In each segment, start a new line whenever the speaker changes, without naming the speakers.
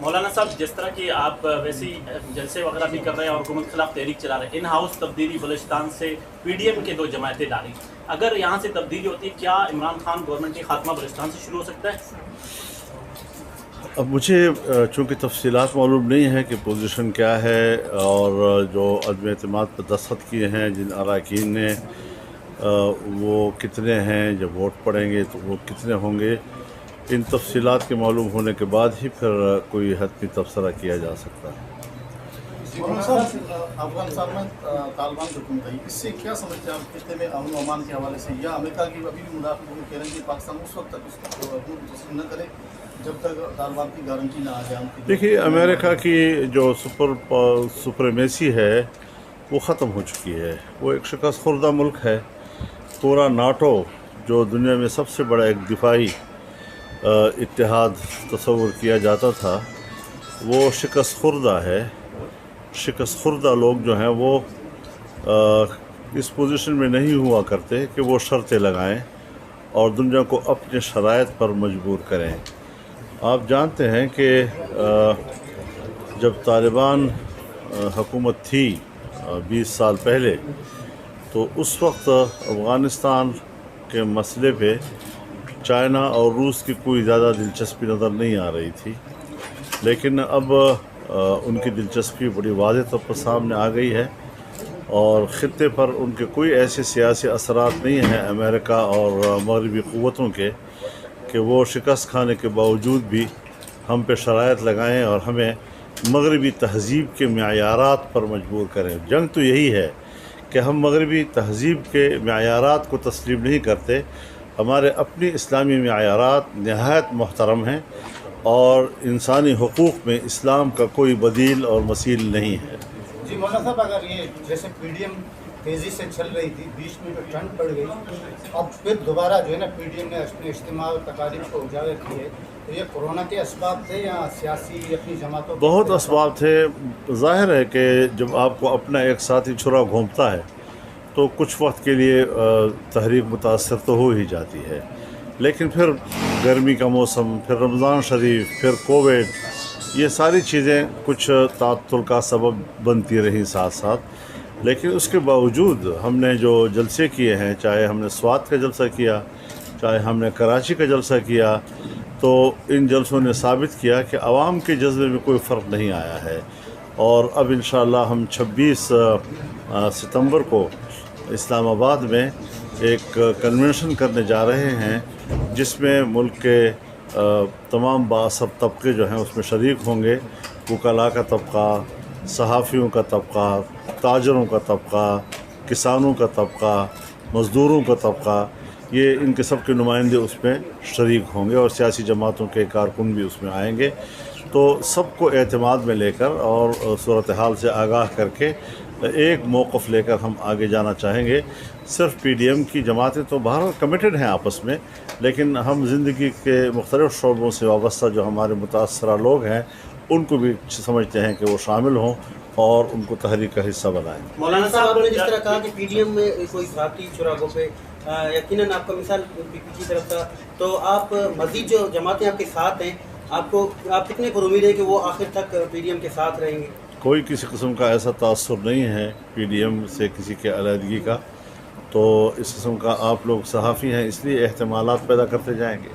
مولانا صاحب، جس طرح کہ آپ ویسے ہی جلسے وغیرہ بھی کر رہے ہیں اور حکومت خلاف تحریک چلا رہے ہیں، ان ہاؤس تبدیلی بلوچستان سے پی ڈی ایم کے 2 جماعتیں ڈالی، اگر یہاں سے تبدیلی ہوتی ہے کیا عمران خان گورنمنٹ کی خاتمہ بلوچستان سے شروع ہو سکتا ہے؟
اب مجھے چونکہ تفصیلات معلوم نہیں ہے کہ پوزیشن کیا ہے اور جو عدم اعتماد پر دستخط کیے ہیں جن اراکین نے وہ کتنے ہیں، جب ووٹ پڑیں گے تو وہ کتنے ہوں گے، ان تفصیلات کے معلوم ہونے کے بعد ہی پھر کوئی حتمی تبصرہ کیا جا سکتا ہے۔
افغانستان میں طالبان کی حکومت آئی، اس سے کیا سمجھتے ہیں آپ خطے میں امن و امان کے حوالے سے، یا امریکہ کی ابھی بھی مداخلت وہ کہہ رہے ہیں کہ پاکستان اس وقت تک اس حکومت کو تسلیم نہ کرے جب تک طالبان کی گارنٹی نہ آ جائے؟
دیکھیے، امریکہ کی جو سپریمیسی ہے وہ ختم ہو چکی ہے، وہ ایک شکست خوردہ ملک ہے۔ پورا ناٹو جو دنیا میں سب سے بڑا ایک دفاعی اتحاد تصور کیا جاتا تھا، وہ شکست خوردہ ہے۔ شکست خوردہ لوگ جو ہیں وہ اس پوزیشن میں نہیں ہوا کرتے کہ وہ شرطیں لگائیں اور دنیا کو اپنے شرائط پر مجبور کریں۔ آپ جانتے ہیں کہ جب طالبان حکومت تھی 20 سال پہلے، تو اس وقت افغانستان کے مسئلے پہ چائنا اور روس کی کوئی زیادہ دلچسپی نظر نہیں آ رہی تھی، لیکن اب ان کی دلچسپی بڑی واضح طور پر سامنے آ گئی ہے اور خطے پر ان کے کوئی ایسے سیاسی اثرات نہیں ہیں امریکہ اور مغربی قوتوں کے کہ وہ شکست کھانے کے باوجود بھی ہم پہ شرائط لگائیں اور ہمیں مغربی تہذیب کے معیارات پر مجبور کریں۔ جنگ تو یہی ہے کہ ہم مغربی تہذیب کے معیارات کو تسلیم نہیں کرتے۔ ہمارے اپنی اسلامی معیارات نہایت محترم ہیں اور انسانی حقوق میں اسلام کا کوئی بدیل اور مثیل نہیں ہے۔
جی مولانا صاحب، اگر یہ جیسے پی ڈی ایم تیزی سے چل رہی تھی، بیچ میں جو ٹھنڈ پڑ گئی، اب پھر دوبارہ جو ہے نا پی ڈی ایم نے اپنے اجتماع اور تقاریب کو اجاگر کی ہے، تو یہ کورونا کے اسباب تھے یا سیاسی اپنی جماعتوں؟
بہت اسباب تھے۔ ظاہر ہے کہ جب آپ کو اپنا ایک ساتھی چھرا گھونپتا ہے تو کچھ وقت کے لیے تحریک متاثر تو ہو ہی جاتی ہے، لیکن پھر گرمی کا موسم، پھر رمضان شریف، پھر کووڈ، یہ ساری چیزیں کچھ تعطل کا سبب بنتی رہیں ساتھ ساتھ۔ لیکن اس کے باوجود ہم نے جو جلسے کیے ہیں، چاہے ہم نے سوات کا جلسہ کیا، چاہے ہم نے کراچی کا جلسہ کیا، تو ان جلسوں نے ثابت کیا کہ عوام کے جذبے میں کوئی فرق نہیں آیا ہے۔ اور اب انشاءاللہ ہم 26 ستمبر کو اسلام آباد میں ایک کنونشن کرنے جا رہے ہیں جس میں ملک کے تمام بااثر طبقے جو ہیں اس میں شریک ہوں گے۔ وکلاء کا طبقہ، صحافیوں کا طبقہ، تاجروں کا طبقہ، کسانوں کا طبقہ، مزدوروں کا طبقہ، یہ ان کے سب کے نمائندے اس میں شریک ہوں گے اور سیاسی جماعتوں کے کارکن بھی اس میں آئیں گے۔ تو سب کو اعتماد میں لے کر اور صورتحال سے آگاہ کر کے ایک موقف لے کر ہم آگے جانا چاہیں گے۔ صرف پی ڈی ایم کی جماعتیں تو بہرحال کمیٹڈ ہیں آپس میں، لیکن ہم زندگی کے مختلف شعبوں سے وابستہ جو ہمارے متاثرہ لوگ ہیں ان کو بھی سمجھتے ہیں کہ وہ شامل ہوں اور ان کو تحریک کا حصہ بنائیں۔
مولانا صاحب، آپ نے جس طرح کہا کہ پی ڈی ایم میں کوئی ذاتی چراغوں پہ یقیناً آپ کا مثال پی پی کی طرف تھا، تو آپ مزید جو جماعتیں آپ کے ساتھ ہیں، آپ کتنے پر امید ہے کہ وہ آخر تک پی ڈی ایم کے ساتھ رہیں گے؟
کوئی کسی قسم کا ایسا تاثر نہیں ہے پی ڈی ایم سے کسی کے علیحدگی کا، تو اس قسم کا آپ لوگ صحافی ہیں اس لیے احتمالات پیدا کرتے جائیں گے۔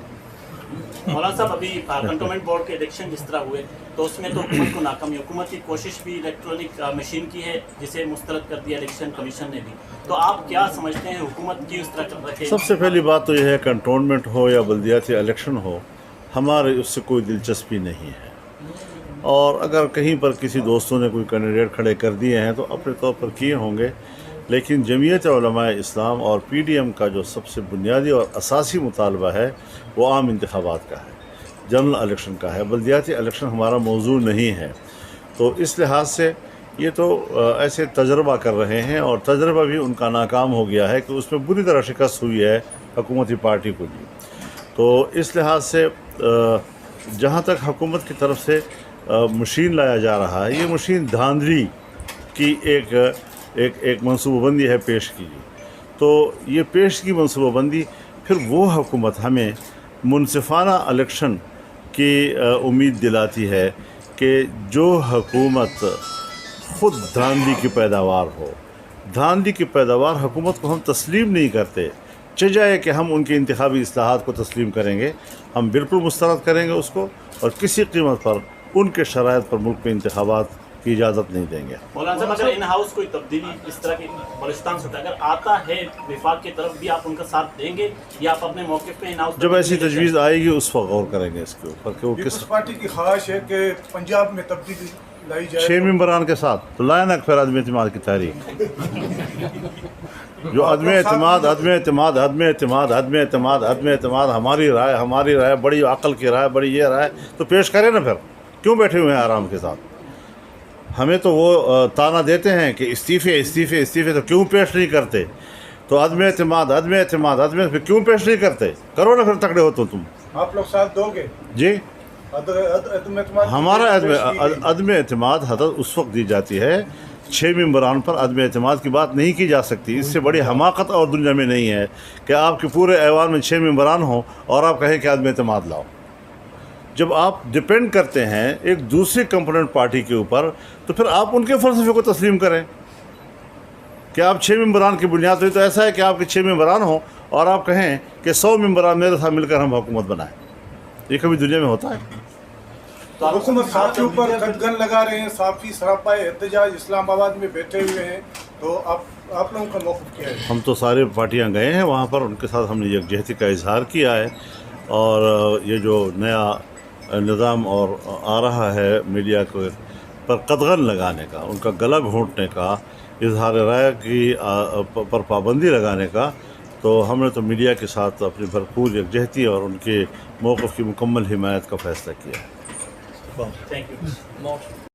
مولانا صاحب، ابھی کنٹونمنٹ بورڈ کے الیکشن جس طرح ہوئے تو اس میں تو حکومت کو ناکامی، حکومت کی کوشش بھی الیکٹرانک مشین کی ہے جسے مسترد کر دیا الیکشن کمیشن نے بھی، تو آپ کیا سمجھتے ہیں حکومت کی اس طرح کر رکھے؟
سب سے پہلی بات تو یہ ہے کنٹونمنٹ ہو یا بلدیاتی الیکشن ہو، ہمارے اس سے کوئی دلچسپی نہیں ہے، اور اگر کہیں پر کسی دوستوں نے کوئی کینڈیڈیٹ کھڑے کر دیے ہیں تو اپنے طور پر کیے ہوں گے، لیکن جمعیت علماء اسلام اور پی ڈی ایم کا جو سب سے بنیادی اور اساسی مطالبہ ہے وہ عام انتخابات کا ہے، جنرل الیکشن کا ہے۔ بلدیاتی الیکشن ہمارا موضوع نہیں ہے، تو اس لحاظ سے یہ تو ایسے تجربہ کر رہے ہیں اور تجربہ بھی ان کا ناکام ہو گیا ہے کہ اس میں بری طرح شکست ہوئی ہے حکومتی پارٹی کو بھی۔ تو اس لحاظ سے جہاں تک حکومت کی طرف سے مشین لایا جا رہا ہے، یہ مشین دھاندلی کی ایک منصوبہ بندی ہے پیش کی، تو یہ پیش کی منصوبہ بندی پھر وہ حکومت ہمیں منصفانہ الیکشن کی امید دلاتی ہے کہ جو حکومت خود دھاندلی کی پیداوار ہو، دھاندلی کی پیداوار حکومت کو ہم تسلیم نہیں کرتے، چاہے کہ ہم ان کی انتخابی اصلاحات کو تسلیم کریں گے، ہم بالکل مسترد کریں گے اس کو، اور کسی قیمت پر ان کے شرائط پر ملک میں انتخابات کی اجازت نہیں دیں گے۔
مولانا صاحب اگر ان ہاؤس کوئی تبدیلی اس طرح کی بلوچستان سے اگر آتا ہے وفاق کی طرف بھی، آپ ان کا ساتھ دیں گے یا آپ اپنے موقف پہ ان ہاؤس
جب ایسی تجویز آئے گی اس وقت غور کریں گے اس کے اوپر کہ وہ کس
پیپلز پارٹی کی خواہش ہے کہ پنجاب میں تبدیلی لائی جائے۔
6 ممبران کے ساتھ تو لائے نا پھر عدم اعتماد کی تحریک، جو عدم اعتماد ہماری رائے بڑی عقل کی رائے، بڑی یہ رائے تو پیش کرے نا، پھر کیوں بیٹھے ہوئے ہیں آرام کے ساتھ؟ ہمیں تو وہ تانا دیتے ہیں کہ استعفے تو کیوں پیش نہیں کرتے؟ تو عدم اعتماد پھر کیوں پیش نہیں کرتے؟ کرو نا پھر، تکڑے ہو تو تم۔
آپ لوگ ساتھ دو گے؟
جی،
عدم اعتماد
ہمارا عدم اعتماد حدث اس وقت دی جاتی ہے 6 ممبران پر عدم اعتماد کی بات نہیں کی جا سکتی۔ اس سے بڑی حماقت اور دنیا میں نہیں ہے کہ آپ کے پورے ایوان میں 6 ممبران ہوں اور آپ کہیں کہ عدم اعتماد لاؤ۔ جب آپ ڈپینڈ کرتے ہیں ایک دوسری کمپوننٹ پارٹی کے اوپر تو پھر آپ ان کے فلسفے کو تسلیم کریں کہ آپ 6 ممبران کی بنیاد ہوئی تو ایسا ہے کہ آپ کے 6 ممبران ہوں اور آپ کہیں کہ 100 ممبران میرے ساتھ مل کر ہم حکومت بنائیں۔ یہ کبھی دنیا میں ہوتا ہے؟
تو حکومت صاحب کے اوپر قدغن لگا رہے ہیں، صافی سراپائے احتجاج اسلام آباد میں بیٹھے ہوئے ہیں، تو آپ لوگوں کا موقف کیا ہے؟
ہم تو سارے پارٹیاں گئے ہیں وہاں پر، ان کے ساتھ ہم نے یکجہتی کا اظہار کیا ہے، اور یہ جو نیا نظام اور آ رہا ہے میڈیا کو پر قدغن لگانے کا، ان کا گلا گھونٹنے کا، اظہار رائے کی پر پابندی لگانے کا، تو ہم نے تو میڈیا کے ساتھ اپنی بھرپور یکجہتی اور ان کے موقف کی مکمل حمایت کا فیصلہ کیا ہے۔
Thank you.